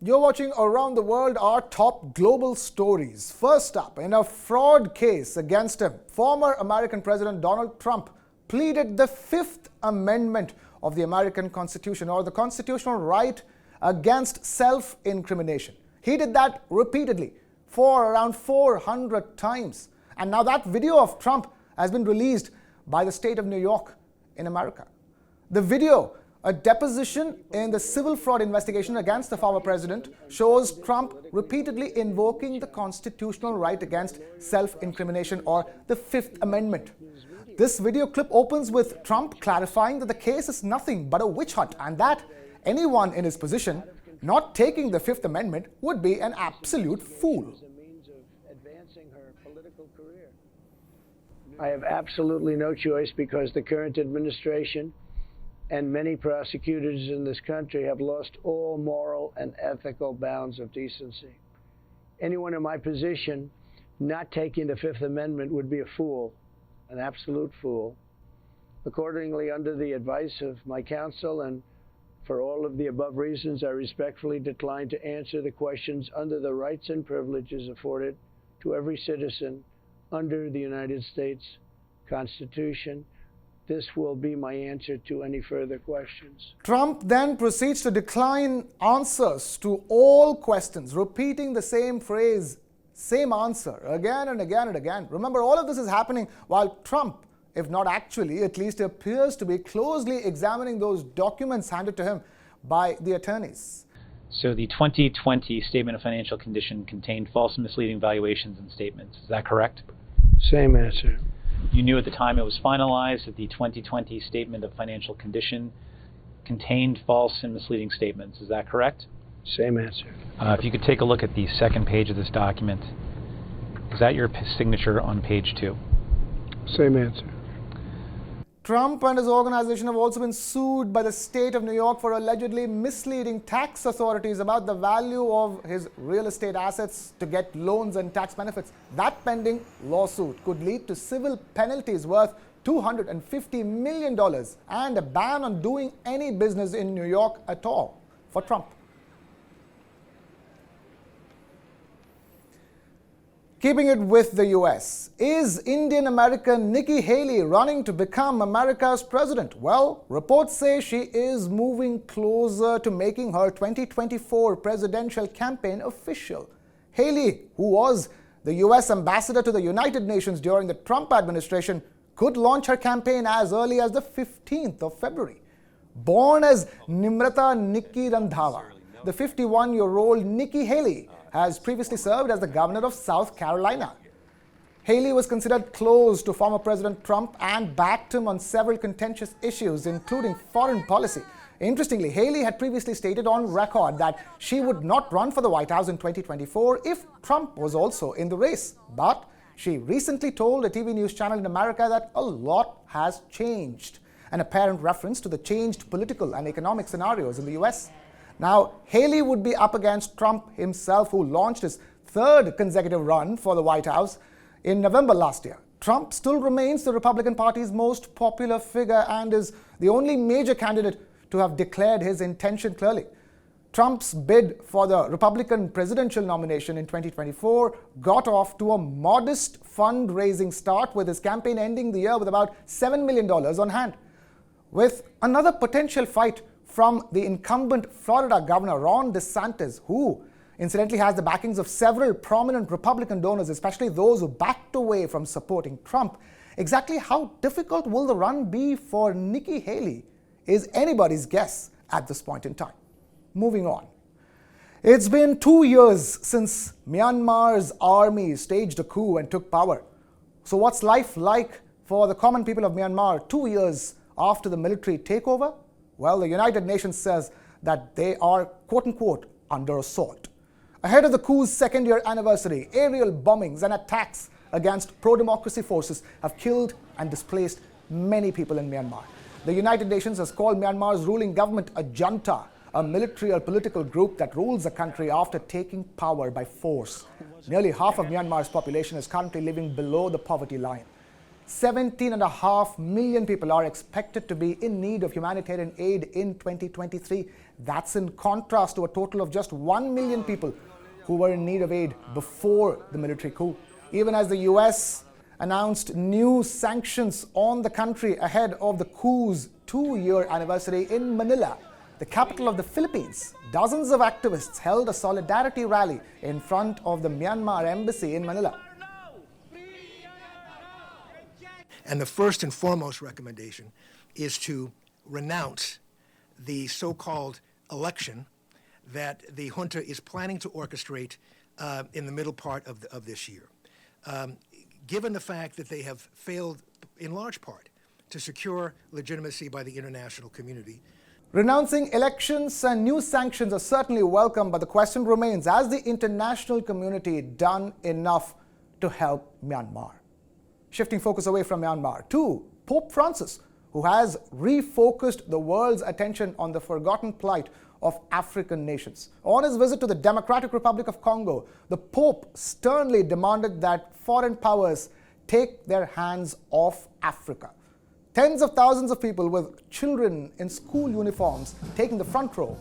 You're watching Around the World, our top global stories. First up, in a fraud case against him, former American President Donald Trump pleaded the Fifth Amendment of the American Constitution, or the constitutional right against self-incrimination. He did that repeatedly for around 400 times. And now that video of Trump has been released by the state of New York in America. The video, a deposition in the civil fraud investigation against the former president, shows Trump repeatedly invoking the constitutional right against self-incrimination, or the Fifth Amendment. This video clip opens with Trump clarifying that the case is nothing but a witch hunt and that anyone in his position not taking the Fifth Amendment would be an absolute fool. I have absolutely no choice because the current administration and many prosecutors in this country have lost all moral and ethical bounds of decency. Anyone in my position not taking the Fifth Amendment would be a fool, an absolute fool. Accordingly, under the advice of my counsel and for all of the above reasons, I respectfully decline to answer the questions under the rights and privileges afforded to every citizen under the United States Constitution. This will be my answer to any further questions. Trump then proceeds to decline answers to all questions, repeating the same phrase, same answer, again and again and again. Remember, all of this is happening while Trump, if not actually, at least appears to be closely examining those documents handed to him by the attorneys. So the 2020 Statement of Financial Condition contained false and misleading valuations and statements. Is that correct? Same answer. You knew at the time it was finalized that the 2020 Statement of Financial Condition contained false and misleading statements. Is that correct? Same answer. If you could take a look at the second page of this document. Is that your signature on page 2? Same answer. Trump and his organization have also been sued by the state of New York for allegedly misleading tax authorities about the value of his real estate assets to get loans and tax benefits. That pending lawsuit could lead to civil penalties worth $250 million and a ban on doing any business in New York at all for Trump. Keeping it with the US, is Indian-American Nikki Haley running to become America's president? Well, reports say she is moving closer to making her 2024 presidential campaign official. Haley, who was the US ambassador to the United Nations during the Trump administration, could launch her campaign as early as the 15th of February. Born as Nimrata Nikki Randhawa, the 51-year-old Nikki Haley has previously served as the governor of South Carolina. Haley was considered close to former President Trump and backed him on several contentious issues, including foreign policy. Interestingly, Haley had previously stated on record that she would not run for the White House in 2024 if Trump was also in the race. But she recently told a TV news channel in America that a lot has changed, an apparent reference to the changed political and economic scenarios in the US. Now, Haley would be up against Trump himself, who launched his third consecutive run for the White House in November last year. Trump still remains the Republican Party's most popular figure and is the only major candidate to have declared his intention clearly. Trump's bid for the Republican presidential nomination in 2024 got off to a modest fundraising start, with his campaign ending the year with about $7 million on hand. With another potential fight from the incumbent Florida Governor Ron DeSantis, who incidentally has the backings of several prominent Republican donors, especially those who backed away from supporting Trump. Exactly how difficult will the run be for Nikki Haley is anybody's guess at this point in time. Moving on. It's been 2 years since Myanmar's army staged a coup and took power. So what's life like for the common people of Myanmar 2 years after the military takeover? Well, the United Nations says that they are, quote-unquote, under assault. Ahead of the coup's second-year anniversary, aerial bombings and attacks against pro-democracy forces have killed and displaced many people in Myanmar. The United Nations has called Myanmar's ruling government a junta, a military or political group that rules the country after taking power by force. Nearly half of Myanmar's population is currently living below the poverty line. 17.5 million people are expected to be in need of humanitarian aid in 2023. That's in contrast to a total of just 1 million people who were in need of aid before the military coup. Even as the US announced new sanctions on the country ahead of the coup's 2-year anniversary in Manila, the capital of the Philippines, dozens of activists held a solidarity rally in front of the Myanmar embassy in Manila. And the first and foremost recommendation is to renounce the so-called election that the junta is planning to orchestrate in the middle part of this year. Given the fact that they have failed in large part to secure legitimacy by the international community. Renouncing elections and new sanctions are certainly welcome, but the question remains, has the international community done enough to help Myanmar? Shifting focus away from Myanmar to Pope Francis, who has refocused the world's attention on the forgotten plight of African nations. On his visit to the Democratic Republic of Congo, the Pope sternly demanded that foreign powers take their hands off Africa. Tens of thousands of people with children in school uniforms taking the front row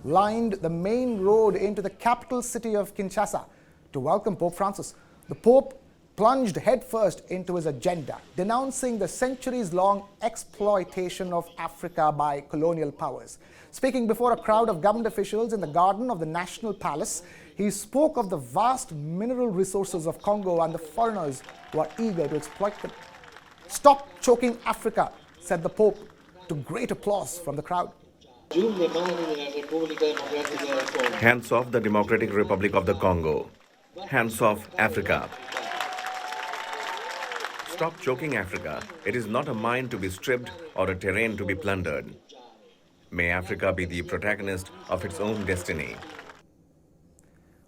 lined the main road into the capital city of Kinshasa to welcome Pope Francis. The Pope plunged headfirst into his agenda, denouncing the centuries-long exploitation of Africa by colonial powers. Speaking before a crowd of government officials in the garden of the National Palace, he spoke of the vast mineral resources of Congo and the foreigners who are eager to exploit them. "Stop choking Africa," said the Pope, to great applause from the crowd. Hands off the Democratic Republic of the Congo. Hands off Africa. Stop choking Africa. It is not a mine to be stripped or a terrain to be plundered. May Africa be the protagonist of its own destiny.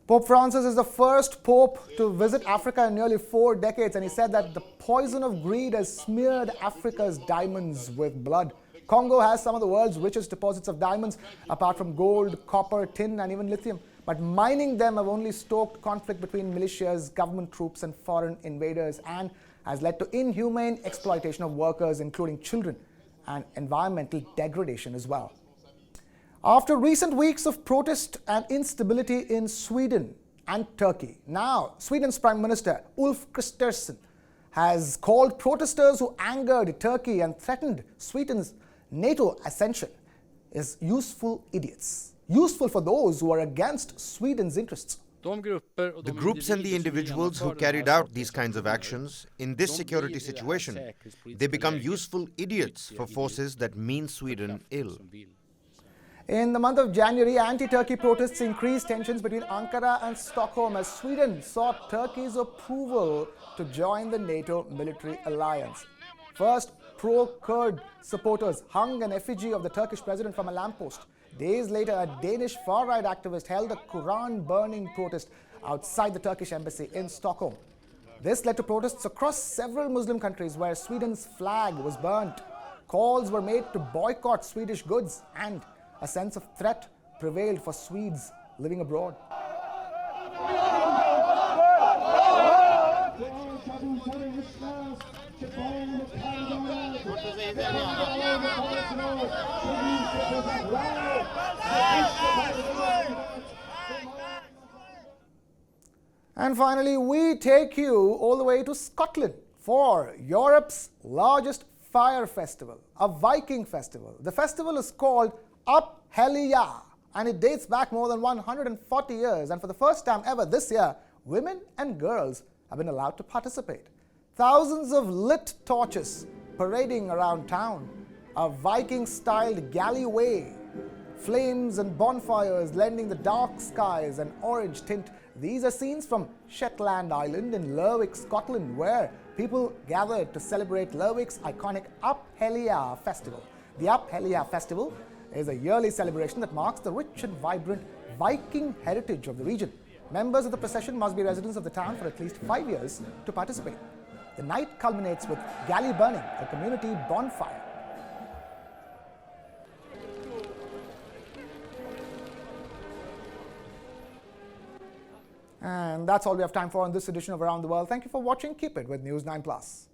Pope Francis is the first pope to visit Africa in nearly 4 decades, and he said that the poison of greed has smeared Africa's diamonds with blood. Congo has some of the world's richest deposits of diamonds, apart from gold, copper, tin, and even lithium. But mining them have only stoked conflict between militias, government troops, and foreign invaders, and has led to inhumane exploitation of workers, including children, and environmental degradation as well. After recent weeks of protest and instability in Sweden and Turkey, now Sweden's Prime Minister Ulf Kristersson has called protesters who angered Turkey and threatened Sweden's NATO accession as useful idiots. Useful for those who are against Sweden's interests. The groups and the individuals who carried out these kinds of actions in this security situation, they become useful idiots for forces that mean Sweden ill. In the month of January, anti-Turkey protests increased tensions between Ankara and Stockholm as Sweden sought Turkey's approval to join the NATO military alliance. First, pro-Kurd supporters hung an effigy of the Turkish president from a lamppost. Days later, a Danish far-right activist held a Quran-burning protest outside the Turkish embassy in Stockholm. This led to protests across several Muslim countries where Sweden's flag was burnt. Calls were made to boycott Swedish goods, and a sense of threat prevailed for Swedes living abroad. And finally, we take you all the way to Scotland for Europe's largest fire festival, a Viking festival. The festival is called Helly, and it dates back more than 140 years. And for the first time ever this year, women and girls have been allowed to participate. Thousands of lit torches parading around town, a Viking-styled galleyway, flames and bonfires lending the dark skies an orange tint. These are scenes from Shetland Island in Lerwick, Scotland, where people gathered to celebrate Lerwick's iconic Helly festival. The Helly festival is a yearly celebration that marks the rich and vibrant Viking heritage of the region. Members of the procession must be residents of the town for at least 5 years to participate. The night culminates with galley burning, a community bonfire. And that's all we have time for on this edition of Around the World. Thank you for watching. Keep it with News 9+.